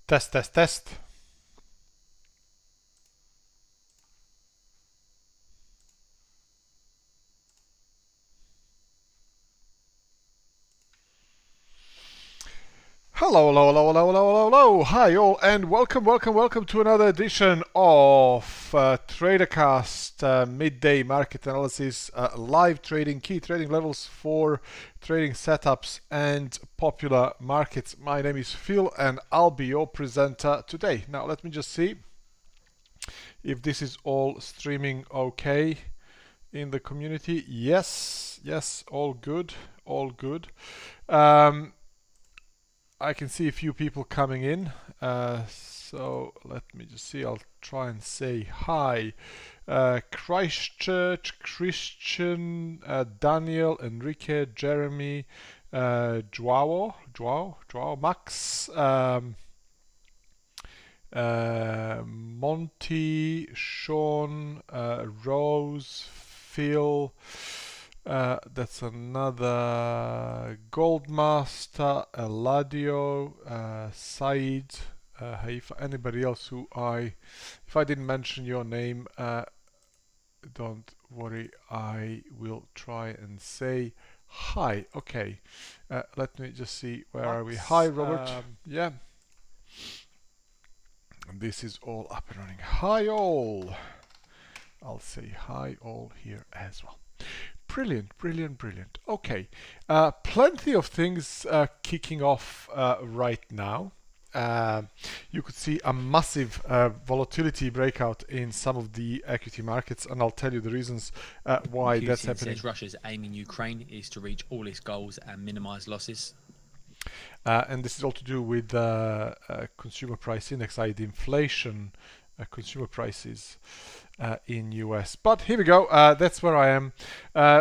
Test, test, test. Hello, hello, hello, hello, hello, hello, hello. Hi all, and welcome to another edition of TraderCast Midday Market Analysis, live trading, key trading levels for trading setups and popular markets. My name is Phil and I'll be your presenter today. Now let me just see if this is all streaming okay in the community. Yes, all good, all good. I can see a few people coming in, so let me just see. I'll try and say hi. Christchurch, Christian, Daniel, Enrique, Jeremy, Joao, Max, Monty, Sean, Rose, Phil. That's another Goldmaster, Eladio, Said, Haifa. Anybody else who if I didn't mention your name, don't worry, I will try and say hi. Okay, let me just see, where are we? Hi, Robert. Yeah, this is all up and running. Hi all. I'll say hi all here as well. Brilliant, brilliant, brilliant. Okay, plenty of things kicking off right now. You could see a massive volatility breakout in some of the equity markets, and I'll tell you the reasons why Putin that's happening. says Russia's aim in Ukraine is to reach all its goals and minimize losses. And this is all to do with consumer price index, i.e. the inflation, consumer prices in US. But here we go. That's where I am.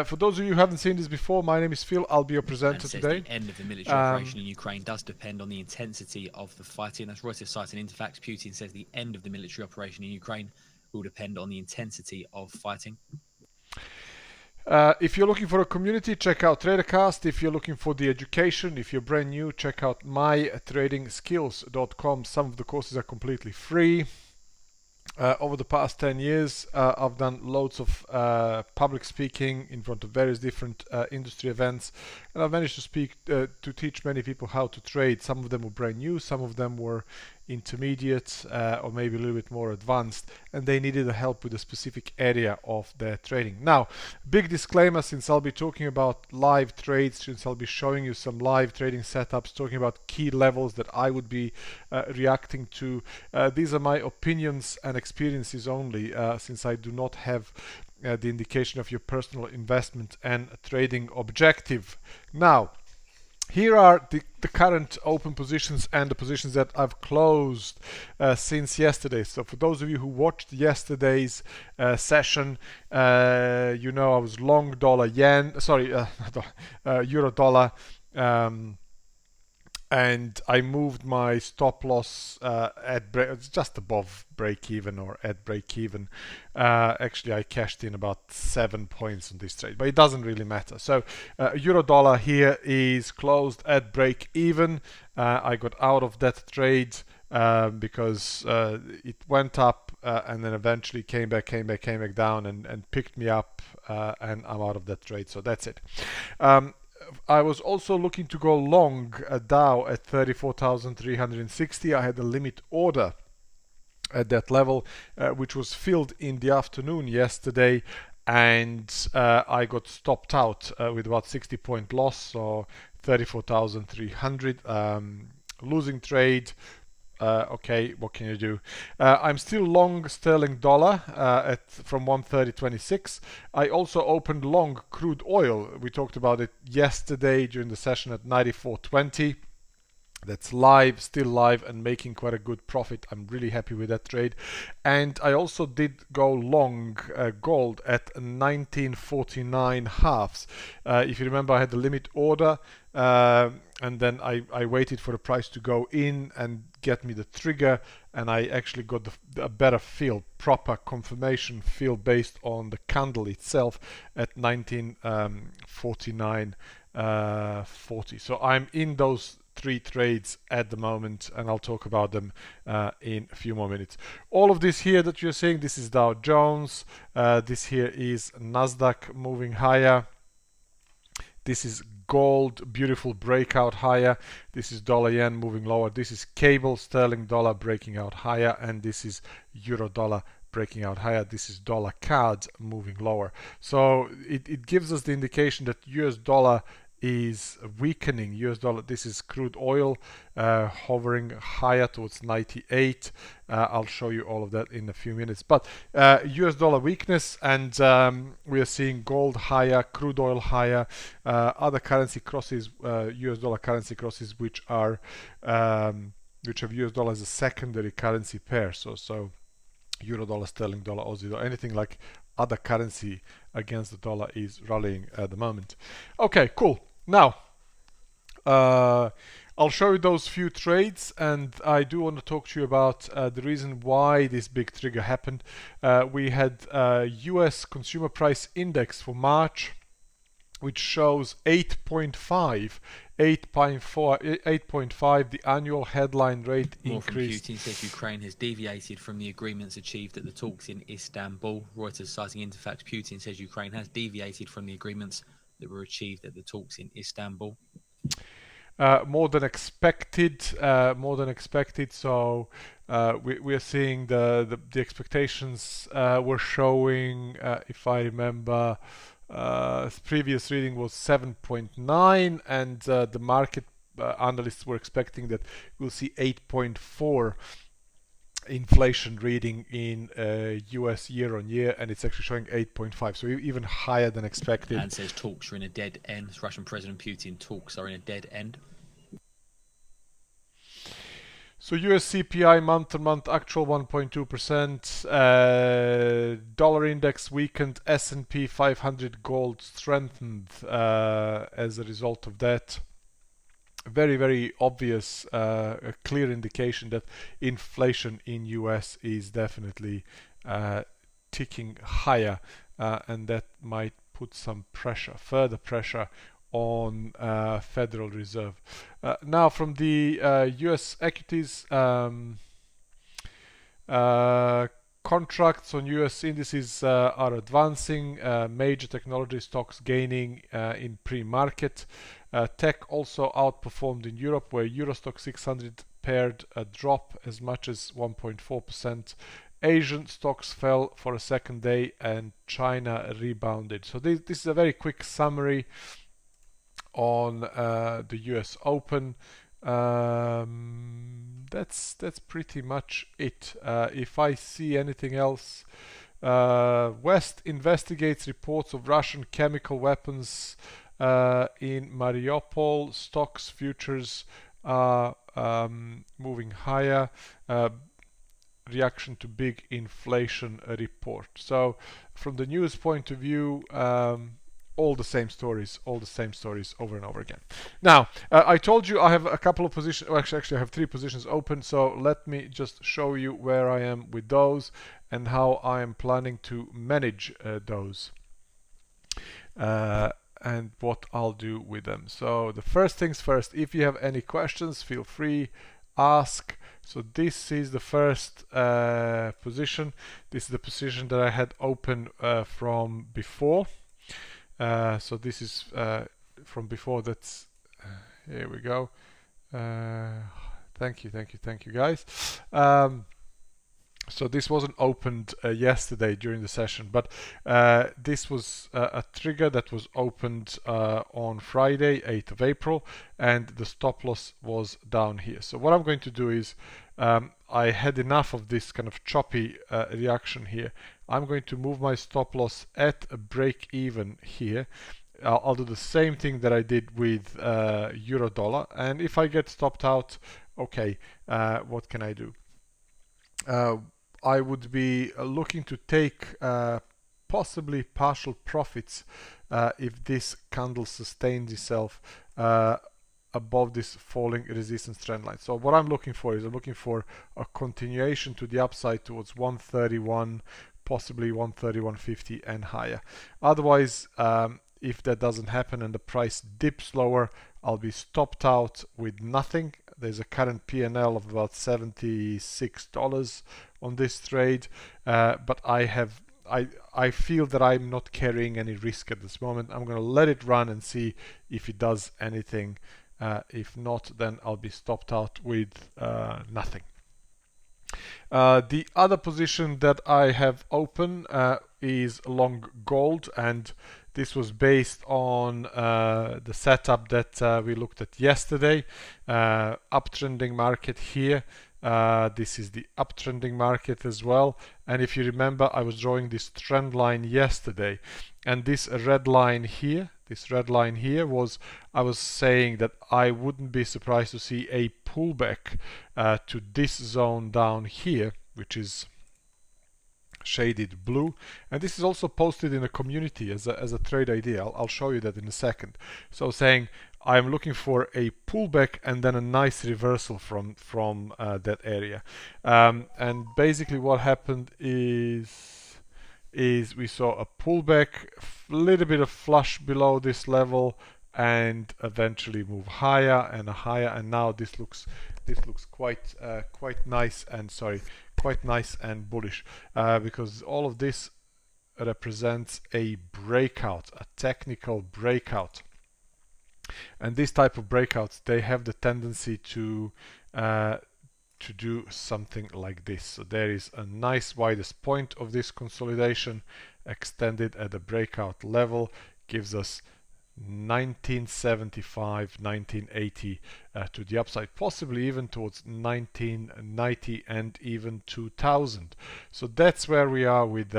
For those of you who haven't seen this before, my name is Phil. I'll be your presenter today. The end of the military operation in Ukraine does depend on the intensity of the fighting. That's Reuters citing Interfax. Putin says the end of the military operation in Ukraine will depend on the intensity of fighting. If you're looking for a community, check out TraderCast. If you're looking for the education, if you're brand new, check out mytradingskills.com. Some of the courses are completely free. Over the past 10 years, I've done loads of public speaking in front of various different industry events, and I've managed to teach many people how to trade. Some of them were brand new, some of them were intermediate or maybe a little bit more advanced, and they needed the help with a specific area of their trading. Now, big disclaimer, since I'll be talking about live trades, since I'll be showing you some live trading setups, talking about key levels that I would be reacting to. These are my opinions and experiences only, since I do not have the indication of your personal investment and trading objective. Now, here are the current open positions and the positions that I've closed since yesterday. So for those of you who watched yesterday's session, you know I was long euro dollar, and I moved my stop loss it's just above break even or at break even. Actually, I cashed in about 7 points on this trade, but it doesn't really matter. So euro dollar here is closed at break even. I got out of that trade because it went up and then eventually came back down and picked me up, and I'm out of that trade. So that's it. I was also looking to go long Dow at 34,360. I had a limit order at that level, which was filled in the afternoon yesterday, and I got stopped out with about 60-point loss, so 34,300. Losing trade. Okay, what can you do? I'm still long sterling dollar from 130.26. I also opened long crude oil. We talked about it yesterday during the session at 94.20. That's live, still live, and making quite a good profit. I'm really happy with that trade. And I also did go long gold at 1949 halves. If you remember, I had the limit order, and then I waited for the price to go in and get me the trigger, and I actually got a better feel, proper confirmation feel based on the candle itself at 1949.40. So I'm in those 3 trades at the moment, and I'll talk about them in a few more minutes. All of this here that you're seeing, this is Dow Jones, this here is Nasdaq moving higher, this is gold, beautiful breakout higher, this is dollar yen moving lower, this is cable sterling dollar breaking out higher, and this is euro dollar breaking out higher. This is dollar CAD moving lower. So it gives us the indication that US dollar is weakening. US dollar, this is crude oil hovering higher towards 98. I'll show you all of that in a few minutes. But US dollar weakness, and we are seeing gold higher, crude oil higher, other currency crosses, US dollar currency crosses, which have US dollar as a secondary currency pair. So euro dollar, sterling dollar, Aussie dollar, anything like other currency against the dollar is rallying at the moment. Okay, cool. Now I'll show you those few trades, and I do want to talk to you about the reason why this big trigger happened. We had US consumer price index for March, which shows 8.5, 8.5. The annual headline rate increased. Putin says Ukraine has deviated from the agreements achieved at the talks in Istanbul. Reuters citing Interfax, Putin says Ukraine has deviated from the agreements that were achieved at the talks in Istanbul. More than expected. So we are seeing the expectations were showing, if I remember, previous reading was 7.9, and the market analysts were expecting that we'll see 8.4 inflation reading in US year on year, and it's actually showing 8.5, so even higher than expected. And says talks are in a dead end. Russian President Putin, talks are in a dead end. So US CPI month-to-month actual 1.2%. Dollar index weakened. S&P 500 gold strengthened as a result of that. Very, very obvious, a clear indication that inflation in US is definitely ticking higher, and that might put some pressure, further pressure on Federal Reserve. Now from the US equities, contracts on US indices are advancing, major technology stocks gaining in pre-market. Tech also outperformed in Europe, where Eurostock 600 paired a drop as much as 1.4%. Asian stocks fell for a second day, and China rebounded. So this is a very quick summary on the US Open. That's pretty much it. If I see anything else, West investigates reports of Russian chemical weapons in Mariupol. Stocks futures are moving higher. Reaction to big inflation report. So from the news point of view, all the same stories over and over again. Now, I told you I have a couple of positions, actually I have 3 positions open, so let me just show you where I am with those and how I am planning to manage those and what I'll do with them. So the first things first, if you have any questions, feel free, ask. So this is the first position. This is the position that I had open from before. So this is from before. That's here we go. Thank you guys. So this wasn't opened yesterday during the session, but this was a trigger that was opened on Friday, 8th of April, and the stop loss was down here. So what I'm going to do is, I had enough of this kind of choppy reaction here. I'm going to move my stop loss at a break even here. I'll do the same thing that I did with euro dollar, and if I get stopped out, okay, what can I do? I would be looking to take possibly partial profits if this candle sustains itself above this falling resistance trend line. So what I'm looking for is, I'm looking for a continuation to the upside towards 131, possibly 131.50 and higher. Otherwise, if that doesn't happen and the price dips lower, I'll be stopped out with nothing. There's a current P&L of about $76 on this trade, but I feel that I'm not carrying any risk at this moment. I'm going to let it run and see if it does anything. If not, then I'll be stopped out with nothing. The other position that I have open is long gold, and this was based on the setup that we looked at yesterday. Uptrending market here. This is the uptrending market as well, and if you remember, I was drawing this trend line yesterday, and this red line here was, I was saying that I wouldn't be surprised to see a pullback to this zone down here, which is shaded blue, and this is also posted in a community as a trade idea. I'll show you that in a second. So saying I'm looking for a pullback and then a nice reversal from that area, and basically what happened is we saw a pullback, a little bit of flush below this level, and eventually move higher and higher, and now this looks quite nice and bullish, because all of this represents a breakout, a technical breakout, and this type of breakouts, they have the tendency to do something like this. So there is a nice widest point of this consolidation extended at the breakout level, gives us 1975, 1980 to the upside, possibly even towards 1990 and even 2000. So that's where we are with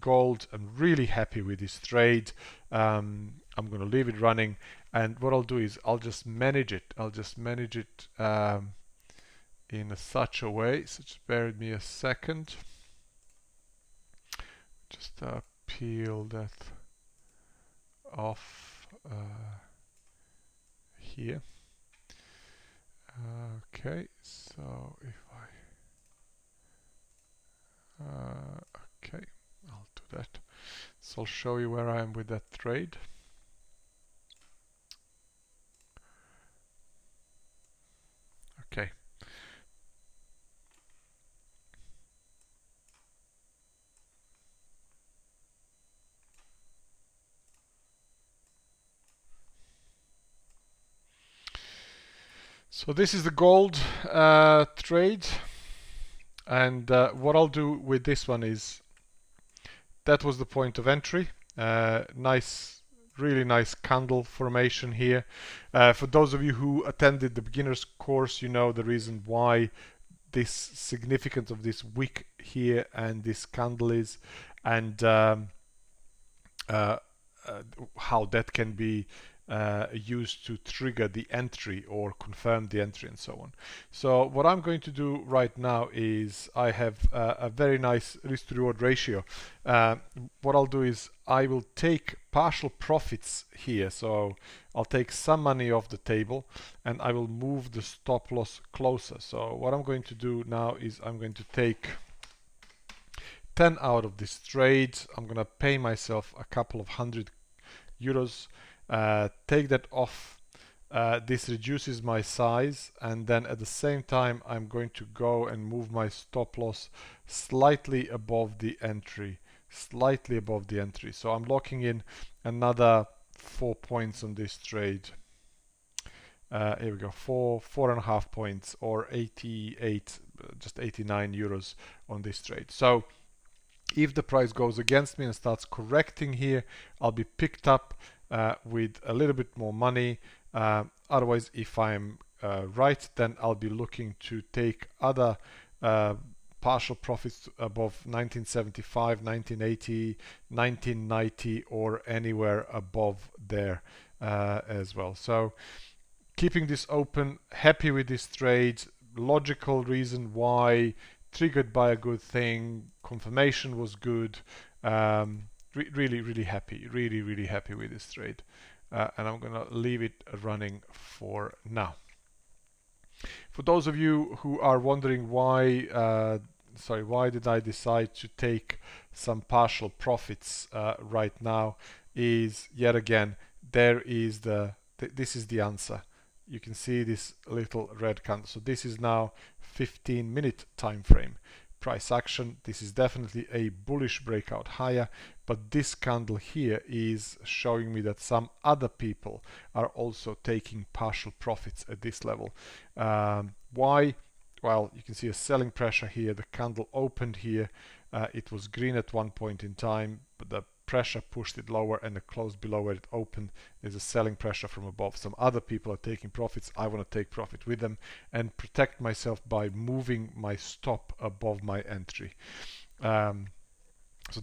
gold. I'm really happy with this trade. I'm going to leave it running, and what I'll do is I'll just manage it. In such a way, so just bear with me a second. Just peel that off here. Okay, so if okay, I'll do that. So I'll show you where I am with that trade. Okay. So this is the gold trade, and what I'll do with this one is, that was the point of entry. Nice, really nice candle formation here. For those of you who attended the beginner's course, you know the reason why this significance of this wick here and this candle is, and how that can be used to trigger the entry or confirm the entry and so on. So what I'm going to do right now is, I have a very nice risk to reward ratio. What I'll do is I will take partial profits here, so I'll take some money off the table and I will move the stop loss closer. So what I'm going to do now is I'm going to take 10 out of this trade. I'm gonna pay myself a couple of €100, take that off. This reduces my size, and then at the same time I'm going to go and move my stop loss slightly above the entry, so I'm locking in another 4 points on this trade. Here we go, 4.5 points, or 88, just €89 on this trade. So if the price goes against me and starts correcting here, I'll be picked up with a little bit more money. Otherwise, if I'm right, then I'll be looking to take other partial profits above 1975, 1980, 1990, or anywhere above there as well. So keeping this open, happy with this trade, logical reason why, triggered by a good thing, confirmation was good. Really happy, really happy with this trade, and I'm gonna leave it running for now. For those of you who are wondering why why did I decide to take some partial profits right now, is yet again, there is this is the answer. You can see this little red candle. So this is now 15-minute time frame. Price action, this is definitely a bullish breakout higher, but this candle here is showing me that some other people are also taking partial profits at this level. Why? Well, you can see a selling pressure here. The candle opened here. It was green at one point in time, but the pressure pushed it lower and it closed below where it opened. There's a selling pressure from above. Some other people are taking profits. I want to take profit with them and protect myself by moving my stop above my entry. So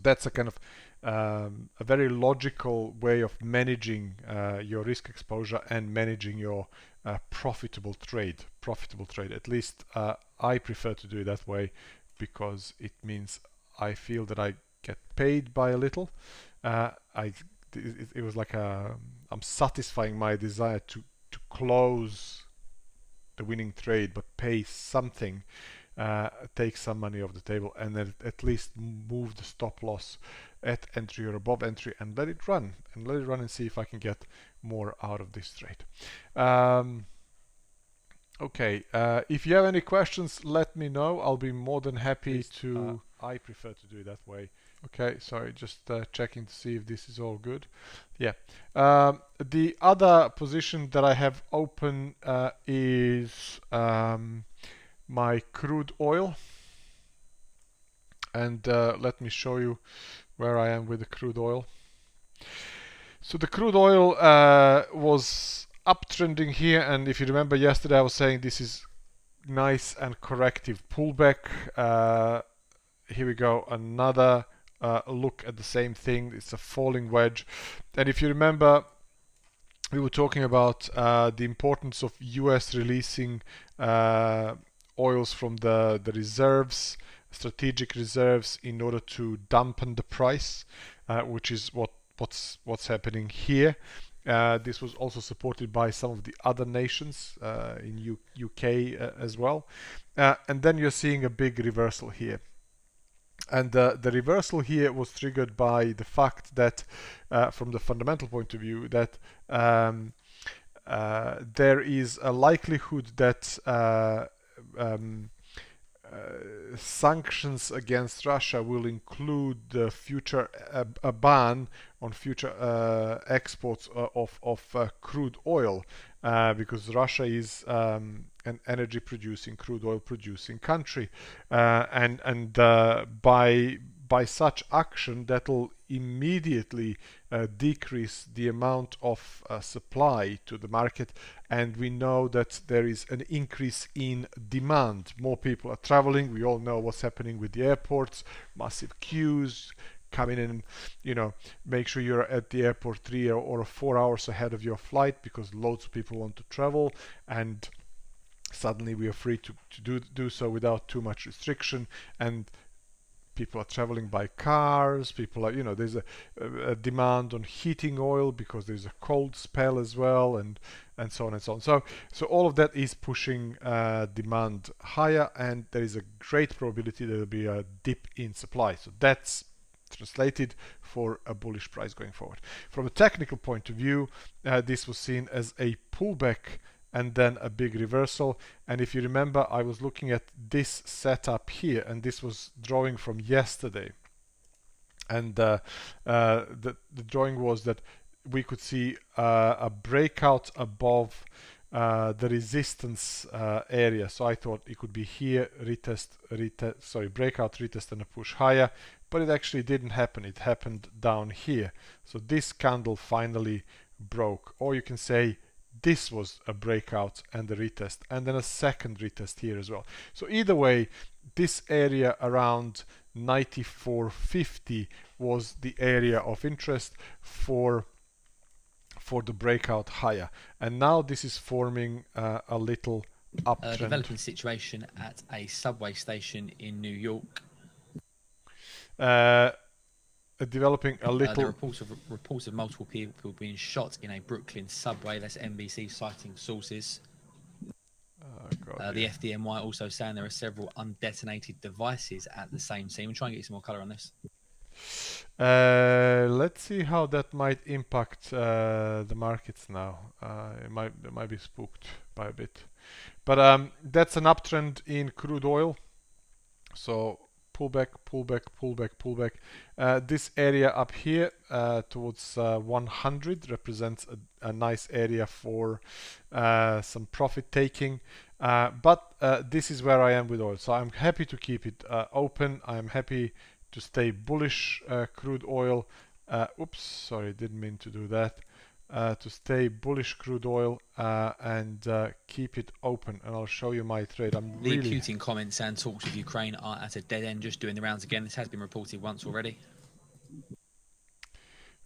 that's a kind of a very logical way of managing your risk exposure and managing your profitable trade. At least I prefer to do it that way, because it means I feel that I get paid by a little. It was like I'm satisfying my desire to close the winning trade, but pay something, take some money off the table, and then at least move the stop loss at entry or above entry and let it run and see if I can get more out of this trade. Okay, if you have any questions, let me know. I'll be more than happy to. I prefer to do it that way. Okay, sorry, just checking to see if this is all good. Yeah. The other position that I have open is my crude oil. And let me show you where I am with the crude oil. So the crude oil was uptrending here, and if you remember yesterday I was saying this is nice and corrective pullback. Here we go, another look at the same thing. It's a falling wedge, and if you remember, we were talking about the importance of US releasing oils from the reserves, strategic reserves, in order to dampen the price, which is what's happening here. This was also supported by some of the other nations in UK as well. And then you're seeing a big reversal here. And the reversal here was triggered by the fact that, from the fundamental point of view, that there is a likelihood that sanctions against Russia will include the future a ban on future exports of crude oil, because Russia is an energy producing, crude oil producing country, and by such action that'll immediately decrease the amount of supply to the market, and we know that there is an increase in demand. More people are traveling. We all know what's happening with the airports, massive queues. Come in and, you know, make sure you're at the airport 3 or 4 hours ahead of your flight, because loads of people want to travel, and suddenly we are free to do so without too much restriction. And people are traveling by cars. People are, you know, there's a demand on heating oil because there's a cold spell as well, and so on and so on. So all of that is pushing demand higher, and there is a great probability there will be a dip in supply. So that's translated for a bullish price going forward. From a technical point of view, this was seen as a pullback and then a big reversal. And if you remember, I was looking at this setup here, and this was drawing from yesterday. And the drawing was that we could see a breakout above the resistance area. So I thought it could be here, breakout, retest, and a push higher, but it actually didn't happen. It happened down here. So this candle finally broke, or you can say this was a breakout and a retest, and then a second retest here as well. So either way, this area around 94.50 was the area of interest for the breakout higher, and now this is forming a little uptrend. Developing situation at a subway station in New York. Developing a little. There are reports of multiple people being shot in a Brooklyn subway. That's NBC citing sources. The FDNY also saying there are several undetonated devices at the same scene. We'll try and get some more colour on this. Let's see how that might impact the markets now. It might be spooked by a bit, but that's an uptrend in crude oil. So pullback, pullback, pullback, pullback. This area up here towards 100 represents a nice area for some profit taking. But this is where I am with oil. So I'm happy to keep it open. I'm happy to stay bullish crude oil. Oops, sorry, didn't mean to do that. To stay bullish crude oil and keep it open, and I'll show you my trade. I'm The really Putin comments and talks with Ukraine are at a dead end, just doing the rounds again. This has been reported once already.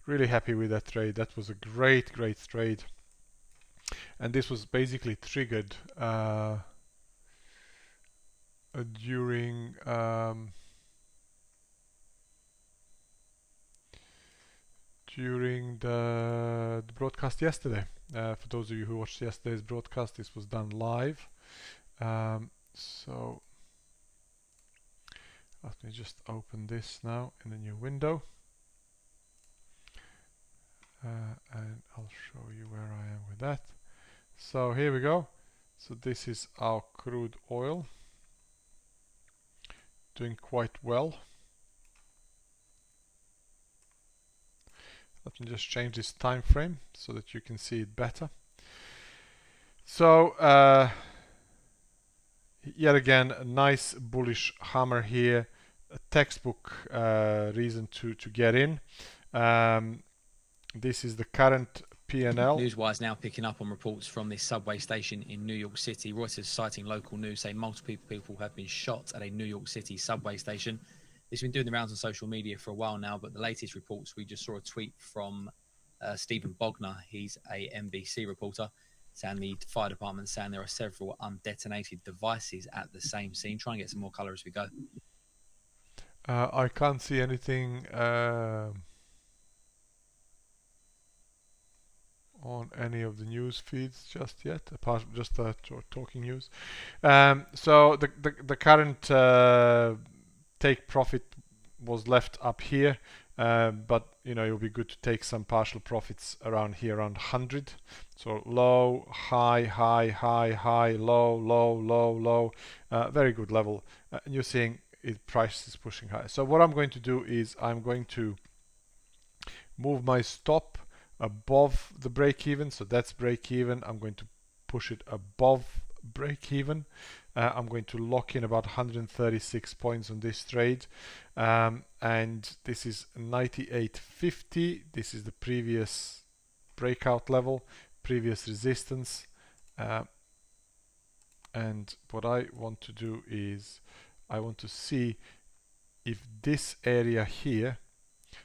really happy with that trade. That was a great trade, and this was basically triggered during the broadcast yesterday. For those of you who watched yesterday's broadcast, this was done live. So let me just open this now in a new window, and I'll show you where I am with that. So here we go. So this is our crude oil, doing quite well. Let me just change this time frame so that you can see it better. So yet again, a nice bullish hammer here, a textbook reason to get in. This is the current P&L. Newswise now picking up on reports from this subway station in New York City. Reuters, citing local news, say multiple people have been shot at a New York City subway station. It's been doing the rounds on social media for a while now, but the latest reports, we just saw a tweet from Stephen Bogner. He's a NBC reporter, saying the fire department saying there are several undetonated devices at the same scene. Try and get some more colour as we go. I can't see anything on any of the news feeds just yet, apart from just talking news. So the current take profit was left up here, but you know, it will be good to take some partial profits around here, around 100. So low, high, high, high, high, low, low, low, low. Very good level. And you're seeing it, price is pushing high. So what I'm going to do is I'm going to move my stop above the break even. So that's break even. I'm going to push it above break even. I'm going to lock in about 136 points on this trade, and this is 98.50. This is the previous breakout level, previous resistance, and what I want to do is I want to see if this area here,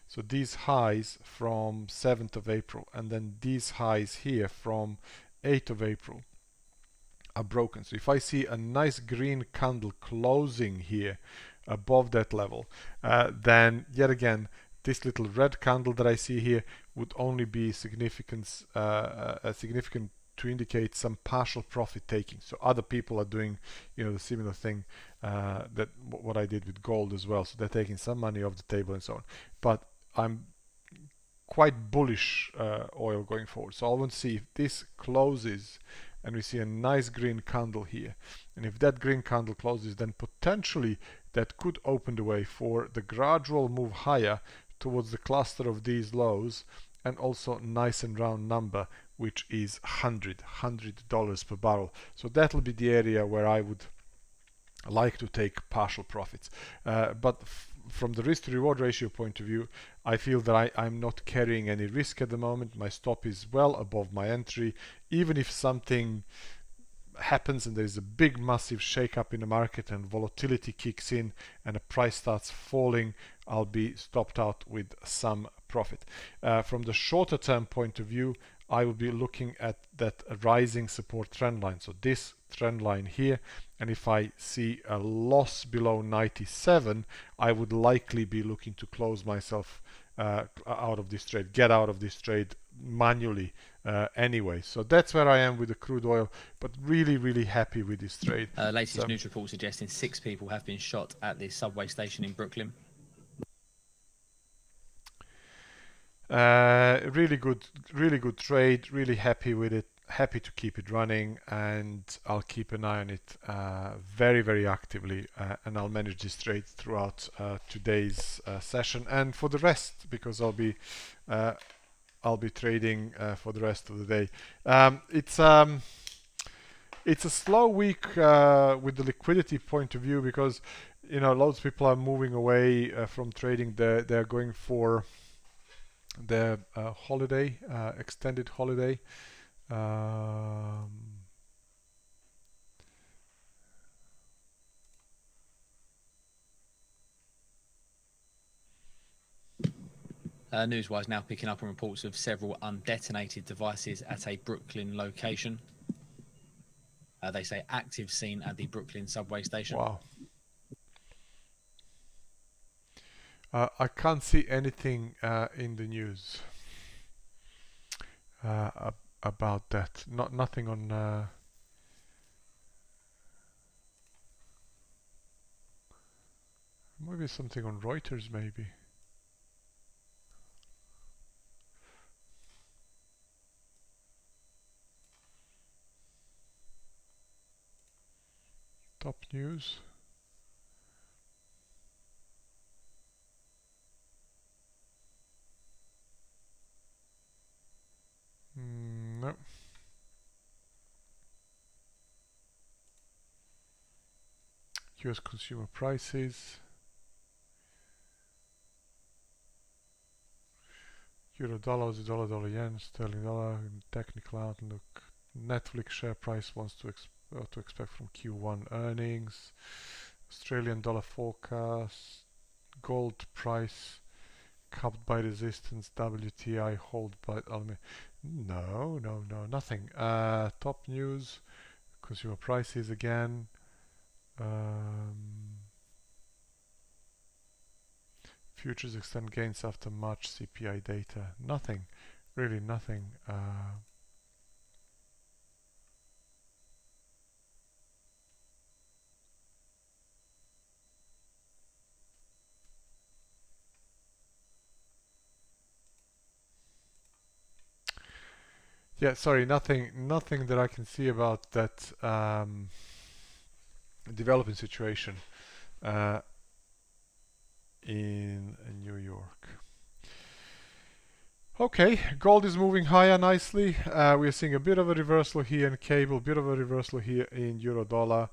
so these highs from 7th of April and then these highs here from 8th of April are broken. So if I see a nice green candle closing here above that level, then yet again this little red candle that I see here would only be significant to indicate some partial profit taking. So other people are doing, you know, the similar thing that what I did with gold as well. So they're taking some money off the table and so on. But I'm quite bullish oil going forward. So I want to see if this closes and we see a nice green candle here, and if that green candle closes, then potentially that could open the way for the gradual move higher towards the cluster of these lows, and also nice and round number, which is $100 per barrel. So that'll be the area where I would like to take partial profits, but from the risk to reward ratio point of view, I feel that I'm not carrying any risk at the moment. My stop is well above my entry. Even if something happens and there is a big massive shake up in the market and volatility kicks in and the price starts falling, I'll be stopped out with some profit. From the shorter term point of view, I will be looking at that rising support trend line, so this trend line here, and if I see a loss below 97, I would likely be looking to close myself out of this trade, get out of this trade manually anyway. So that's where I am with the crude oil, but really happy with this trade. Latest news report suggesting 6 people have been shot at this subway station in Brooklyn. Really good trade. Really happy with it. Happy to keep it running, and I'll keep an eye on it very actively, and I'll manage this trade throughout today's session and for the rest, because I'll be trading for the rest of the day. It's a slow week with the liquidity point of view, because loads of people are moving away from trading. They're going for the holiday, extended holiday. Newswise now picking up on reports of several undetonated devices at a Brooklyn location. They say active scene at the Brooklyn subway station. Wow. I can't see anything in the news about that. Nothing on. Maybe something on Reuters, maybe. Top news. No. US consumer prices. Euro dollar, Aussie dollar, dollar yen, sterling dollar, technical outlook. Netflix share price wants to expect from Q1 earnings. Australian dollar forecast. Gold price capped by resistance. WTI hold by aluminium. No, nothing. Top news. Consumer prices again. Futures extend gains after March CPI data. Nothing. Really nothing. Yeah, sorry, nothing that I can see about that developing situation in New York. Okay, gold is moving higher nicely. We are seeing a bit of a reversal here in cable, bit of a reversal here in euro dollar.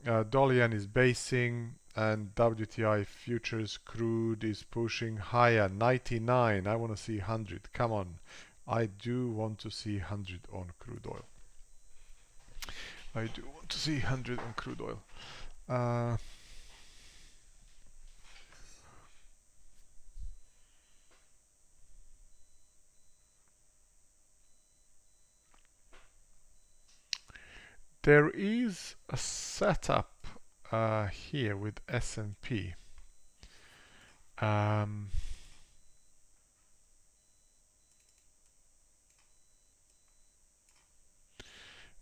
Dollar yen is basing, and WTI futures crude is pushing higher. 99. I want to see 100. Come on. I do want to see 100 on crude oil. I do want to see 100 on crude oil. There is a setup here with S&P.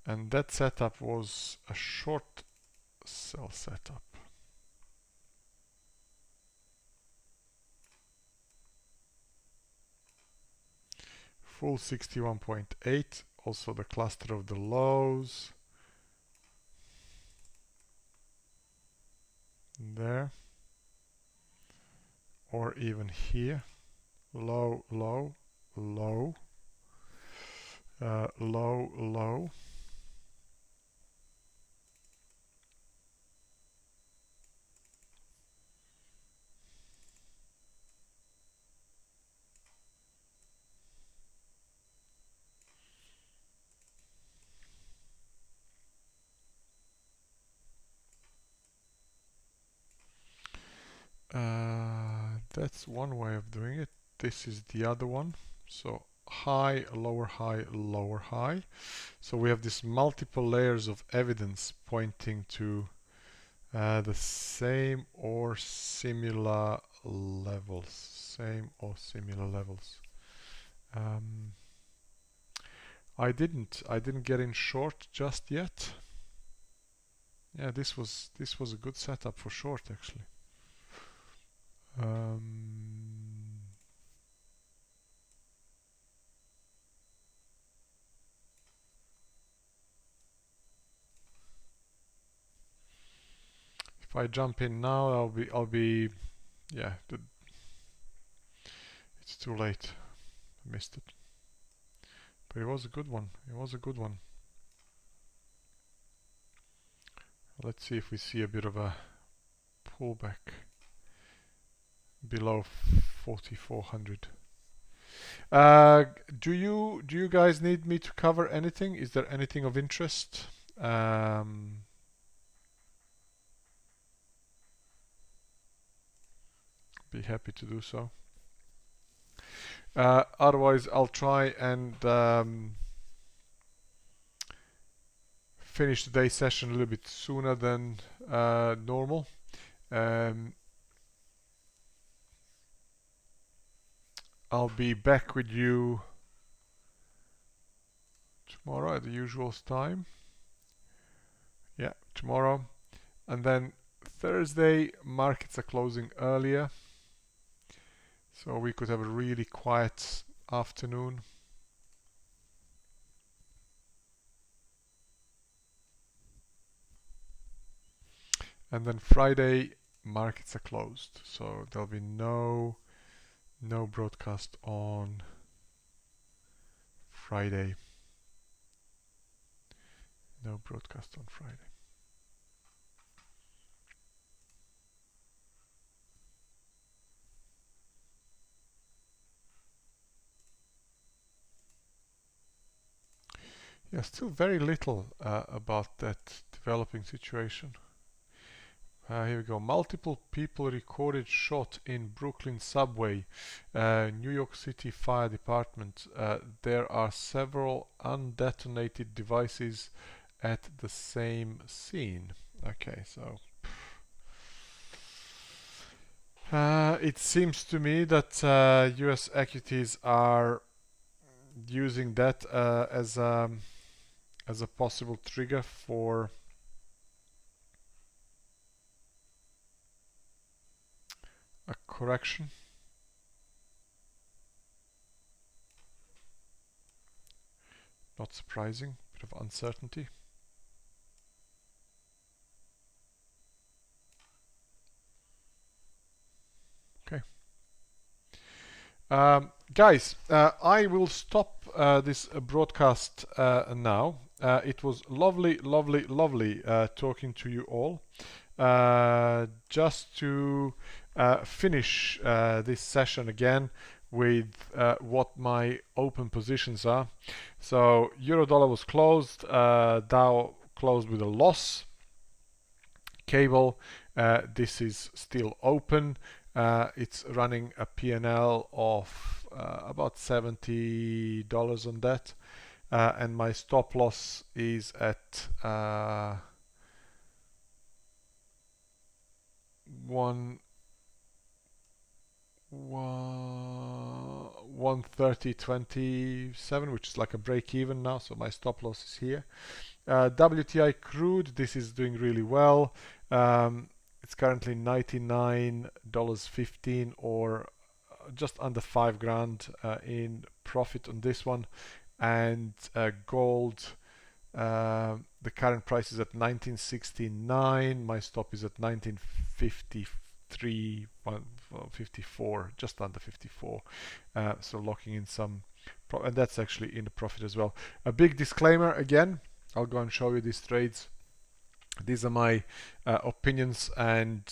And that setup was a short sell setup. Full 61.8, also the cluster of the lows. There. Or even here. Low, low, low. Low, low. That's one way of doing it. This is the other one. So high, lower high, lower high. So we have this multiple layers of evidence pointing to the same or similar levels. Same or similar levels. I didn't get in short just yet. Yeah, this was a good setup for short actually. I jump in now, I'll be yeah, it's too late. I missed it. But it was a good one. It was a good one. Let's see if we see a bit of a pullback below 4400. Do you guys need me to cover anything? Is there anything of interest? Be happy to do so. Otherwise, I'll try and finish today's session a little bit sooner than normal. I'll be back with you tomorrow at the usual time. Yeah, tomorrow. And then Thursday, markets are closing earlier. So we could have a really quiet afternoon. And then Friday, markets are closed. So there'll be no broadcast on Friday. No broadcast on Friday. Yeah, still very little about that developing situation. Here we go. Multiple people recorded shot in Brooklyn subway. New York City Fire Department. There are several undetonated devices at the same scene. Okay, so it seems to me that US equities are using that as a possible trigger for a correction. Not surprising, bit of uncertainty. Okay. Guys, I will stop this broadcast now. It was lovely talking to you all. Just to finish this session again with what my open positions are. So euro dollar was closed, Dow closed with a loss. Cable, this is still open. It's running a P&L of about $70 on that, and my stop loss is at 130.27, which is like a break even now, so my stop loss is here. WTI crude, this is doing really well. It's currently $99.15, or just under 5 grand in profit on this one. And gold, the current price is at 1969. My stop is at 1953, 54, just under 54. So locking in some, and that's actually in the profit as well. A big disclaimer again. I'll go and show you these trades. These are my opinions and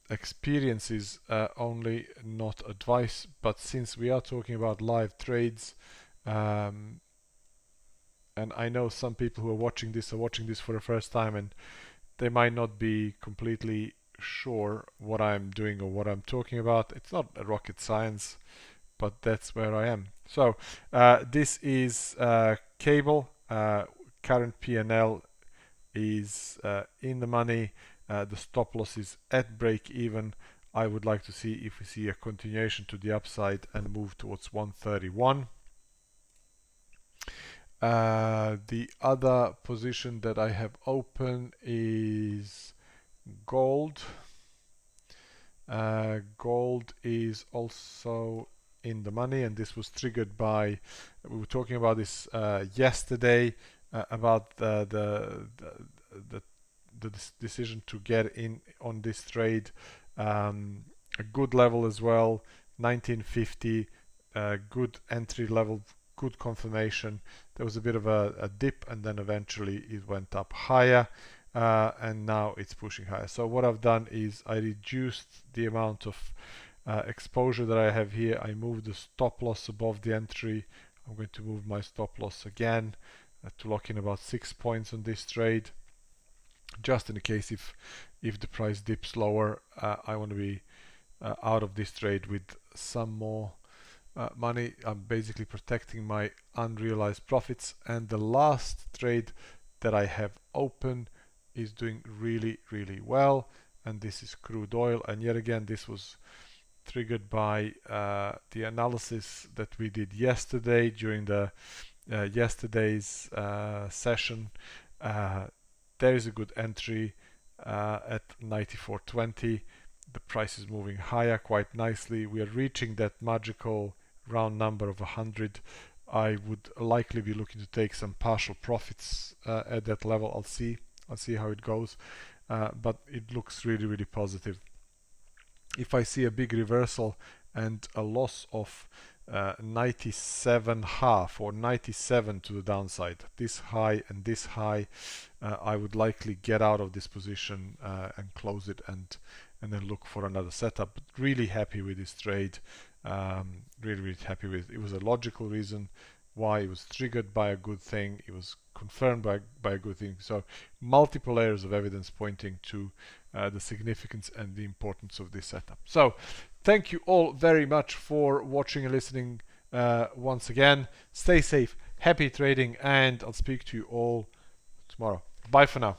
experiences only, not advice. But since we are talking about live trades, and I know some people who are watching this for the first time, and they might not be completely sure what I'm doing or what I'm talking about. It's not a rocket science, but that's where I am. So this is cable. Current P&L is in the money. The stop loss is at break even. I would like to see if we see a continuation to the upside and move towards 131. The other position that I have open is gold. Gold is also in the money, and this was triggered by, we were talking about this yesterday, about the the decision to get in on this trade. A good level as well, 1950, good entry level, good confirmation. There was a bit of a dip, and then eventually it went up higher, and now it's pushing higher. So what I've done is I reduced the amount of exposure that I have here. I moved the stop loss above the entry. I'm going to move my stop loss again to lock in about 6 points on this trade, just in the case if the price dips lower. I want to be out of this trade with some more money. I'm basically protecting my unrealized profits. And the last trade that I have open is doing really well, and this is crude oil. And yet again, this was triggered by the analysis that we did yesterday during the yesterday's session. There is a good entry at 94.20. The price is moving higher quite nicely. We are reaching that magical round number of 100. I would likely be looking to take some partial profits at that level. I'll see how it goes, but it looks really positive. If I see a big reversal and a loss of 97.5 or 97 to the downside, this high and this high, I would likely get out of this position and close it, and then look for another setup. But really happy with this trade. Really happy with it. It was a logical reason why. It was triggered by a good thing. It was confirmed by a good thing. So multiple layers of evidence pointing to the significance and the importance of this setup. So thank you all very much for watching and listening once again. Stay safe, happy trading, and I'll speak to you all tomorrow. Bye for now.